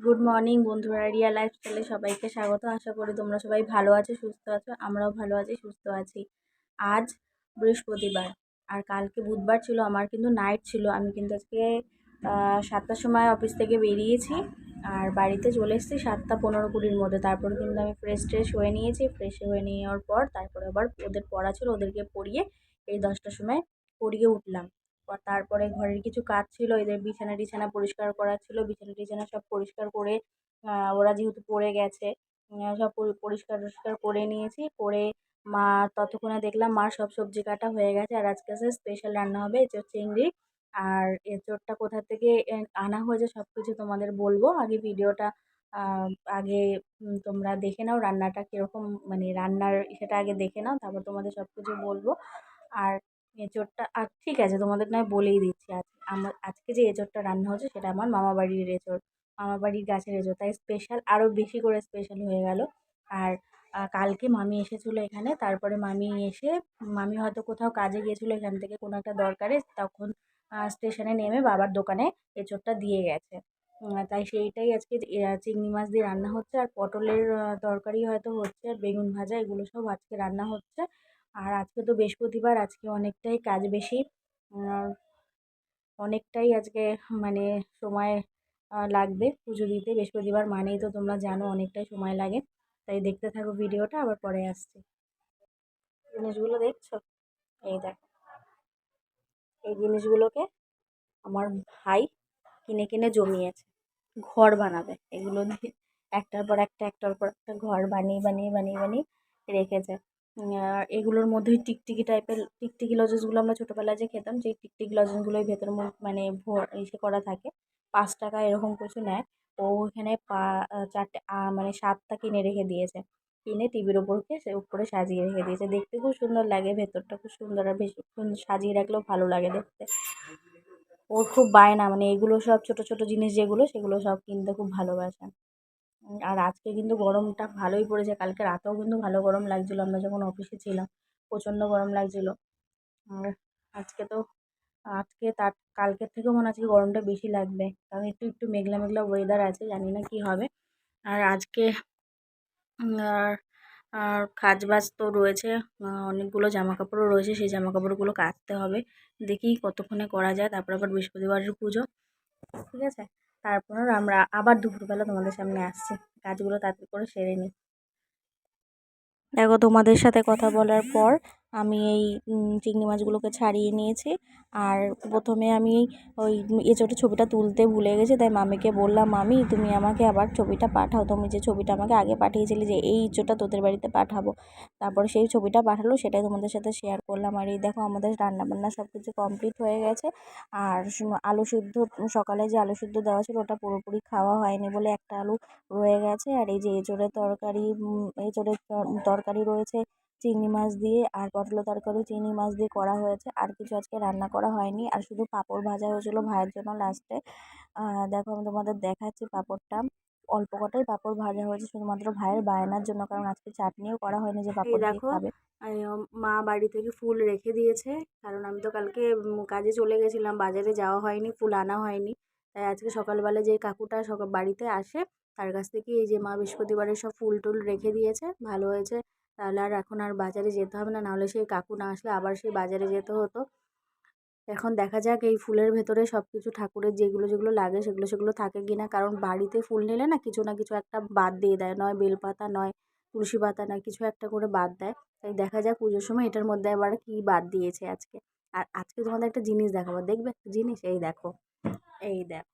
Good morning বন্ধুরা, রিয়া লাইফস্টাইলে সবাইকে স্বাগত। আশা করি তোমরা সবাই ভালো আছো, সুস্থ আছো। আমরাও ভালো আছি, সুস্থ আছি। আজ বৃহস্পতিবার আর কালকে বুধবার ছিল। আমার কিন্তু নাইট ছিল। আমি কিন্তু আজকে 7টার সময় অফিস থেকে বেরিয়েছি আর বাড়িতে চলে এসেছি 7:15-20-র মধ্যে। তারপর কিন্তু আমি ফ্রেশ হয়ে নিয়েছি। ফ্রেশ হয়ে নেওয়ার পর তারপরে আবার ওদের পড়া ছিল, ওদেরকে পড়িয়ে এই 10টার সময় পড়িয়ে উঠলাম। তারপরে ঘরের কিছু কাজ ছিল, এদের বিছানা টিছানা পরিষ্কার করা ছিল। বিছানা টিছানা সব পরিষ্কার করে ওরা যেহেতু পড়ে গেছে, সব পরিষ্কার টরিষ্কার করে নিয়েছি। করে মা ততক্ষণে দেখলাম মার সব সবজি কাটা হয়ে গেছে। আর আজকে স্পেশাল রান্না হবে এঁচোড় চিংড়ি। আর এঁচোড়টা কোথা থেকে আনা হয়েছে সব কিছু তোমাদের বলবো। আগে ভিডিওটা আহ, আগে তোমরা দেখে নাও রান্নাটা কীরকম, মানে রান্নার সেটা আগে দেখে নাও, তারপর তোমাদের সব কিছু বলবো। আর এঁচোড়টা ঠিক আছে, তোমাদের নয় বলেই দিচ্ছি। আমার আজকে যে এঁচোড়টা রান্না হচ্ছে সেটা আমার মামা বাড়ির এঁচোড়, মামা বাড়ির গাছের এঁচোড়, তাই স্পেশাল, আরও বেশি করে স্পেশাল হয়ে গেল। আর কালকে মামি এসেছিলো এখানে। তারপরে মামি এসে, মামি হয়তো কোথাও কাজে গিয়েছিলো এখান থেকে কোনো একটা দরকারে, তখন স্টেশনে নেমে বাবার দোকানে এঁচোড়টা দিয়ে গেছে। তাই সেইটাই আজকে চিংড়ি মাছ দিয়ে রান্না হচ্ছে। আর পটলের তরকারি হয়তো হচ্ছে, আর বেগুন ভাজা, এগুলো সব আজকে রান্না হচ্ছে। আর আজকে তো বৃহস্পতিবার, আজকে অনেকটাই কাজ বেশি। আহ, অনেকটাই আজকে মানে সময় লাগবে পুজো দিতে। বৃহস্পতিবার মানেই তো তোমরা জানো অনেকটাই সময় লাগে। তাই দেখতে থাকো ভিডিওটা, আবার পরে আসছি। জিনিসগুলো দেখছো? এই দেখো, এই জিনিসগুলোকে আমার ভাই কিনে কিনে জমিয়েছে, ঘর বানাবে এগুলো দিয়ে। একটার পর একটা, একটার পর একটা ঘর বানিয়ে বানিয়ে বানিয়ে বানিয়ে রেখেছে। আর এগুলোর মধ্যে টিকটিকি টাইপের, টিকটিকি লজেন্সগুলো আমরা ছোটোবেলায় যে খেতাম, সেই টিকটিকি লজেন্সগুলোই ভেতর মানে ইসে করা থাকে। 5 টাকা এরকম কিছু নেয়। ও এখানে 4টে মানে 7টা কিনে রেখে দিয়েছে। কিনে টিভির ওপরকে সে উপরে সাজিয়ে রেখে দিয়েছে। দেখতে খুব সুন্দর লাগে, ভেতরটা খুব সুন্দর, আর বেশি সাজিয়ে রাখলেও ভালো লাগে দেখতে। ওর খুব বায়না, মানে এগুলো সব ছোট ছোট জিনিস যেগুলো, সেগুলো সব কিনতে খুব ভালোবাসে। আর আজকে কিন্তু গরমটা ভালোই পড়েছে। কালকে রাতেও কিন্তু ভালো গরম লাগছিলো, আমরা যখন অফিসে ছিলাম প্রচণ্ড গরম লাগছিলো। আর আজকে তো, আজকে তার কালকের থেকেও মনে হয় আজকে গরমটা বেশি লাগবে, কারণ একটু একটু মেঘলা মেঘলা ওয়েদার আছে, জানি না কি হবে। আর আজকে আর আর কাজ বাজ তো রয়েছে। অনেকগুলো জামা কাপড়ও রয়েছে, সেই জামা কাপড়গুলো কাচতে হবে। দেখি কতক্ষণে করা যায়। তারপর আবার বৃহস্পতিবারের পুজো, ঠিক আছে। তারপর আমরা আবার দুপুরবেলা তোমাদের সামনে আসছি। কাজগুলো তাড়াতাড়ি করে সেরে নিই। দেখো, তোমাদের সাথে কথা বলার পর আমি এই চিংড়ি মাছগুলোকে ছাড়িয়ে নিয়েছি। আর প্রথমে আমি ওই এঁচোড়ের ছবিটা তুলতে ভুলে গেছি, তাই মামিকে বললাম, মামি তুমি আমাকে আবার ছবিটা পাঠাও, তুমি যে ছবিটা আমাকে আগে পাঠিয়েছিলে যে এই এঁচোড়টা তোদের বাড়িতে পাঠাবো। তারপর সেই ছবিটা পাঠালো, সেটাই তোমাদের সাথে শেয়ার করলাম। আর এই দেখো, আমাদের রান্নাবান্না সব কিছু কমপ্লিট হয়ে গেছে। আর আলু সিদ্ধ, সকালে যে আলু সিদ্ধ দেওয়া ছিল ওটা পুরোপুরি খাওয়া হয়নি বলে একটা আলু রয়ে গেছে। আর এই যে এঁচোড়ের তরকারি, এঁচোড়ের তরকারি রয়েছে চিংড়ি মাছ দিয়ে, আর পটলের তরকারি চিংড়ি মাছ দিয়ে করা হয়েছে। আর কিছু আজকে রান্না করা হয়নি। আর শুধু পাঁপড় ভাজা হয়েছিল ভাইয়ের জন্য লাস্টে। দেখো, আমি তোমাদের দেখাচ্ছি পাঁপড়টা। অল্প কটাই পাঁপড় ভাজা হয়েছে শুধুমাত্র ভাইয়ের বায়নার জন্য, কারণ আজকে চাটনিও করা হয়নি যে পাঁপড় দিয়ে খাবে। মা বাড়ি থেকে ফুল রেখে দিয়েছে, কারণ আমি তো কালকে কাজে চলে গেছিলাম, বাজারে যাওয়া হয়নি, ফুল আনা হয়নি। তাই আজকে সকালবেলা যে কাকুটা বাড়িতে আসে, তার কাছ থেকে এই যে মা বৃহস্পতিবারের সব ফুল টুল রেখে দিয়েছে। ভালো হয়েছে, তাহলে আর এখন আর বাজারে যেতে হবে না, নাহলে সেই কাকু না আসলে আবার সেই বাজারে যেতে হতো। এখন দেখা যাক এই ফুলের ভেতরে সব কিছু ঠাকুরের যেগুলো যেগুলো লাগে সেগুলো সেগুলো থাকে কি না, কারণ বাড়িতে ফুল নিলে না কিছু না কিছু একটা বাদ দিয়ে দেয়, নয় বেলপাতা, নয় তুলসী পাতা, নয় কিছু একটা করে বাদ দেয়। তাই দেখা যাক পুজোর সময় এটার মধ্যে আবার কি বাদ দিয়েছে আজকে। আর আজকে তোমাদের একটা জিনিস দেখাবো, দেখবে একটা জিনিস, এই দেখো, এই দেখো।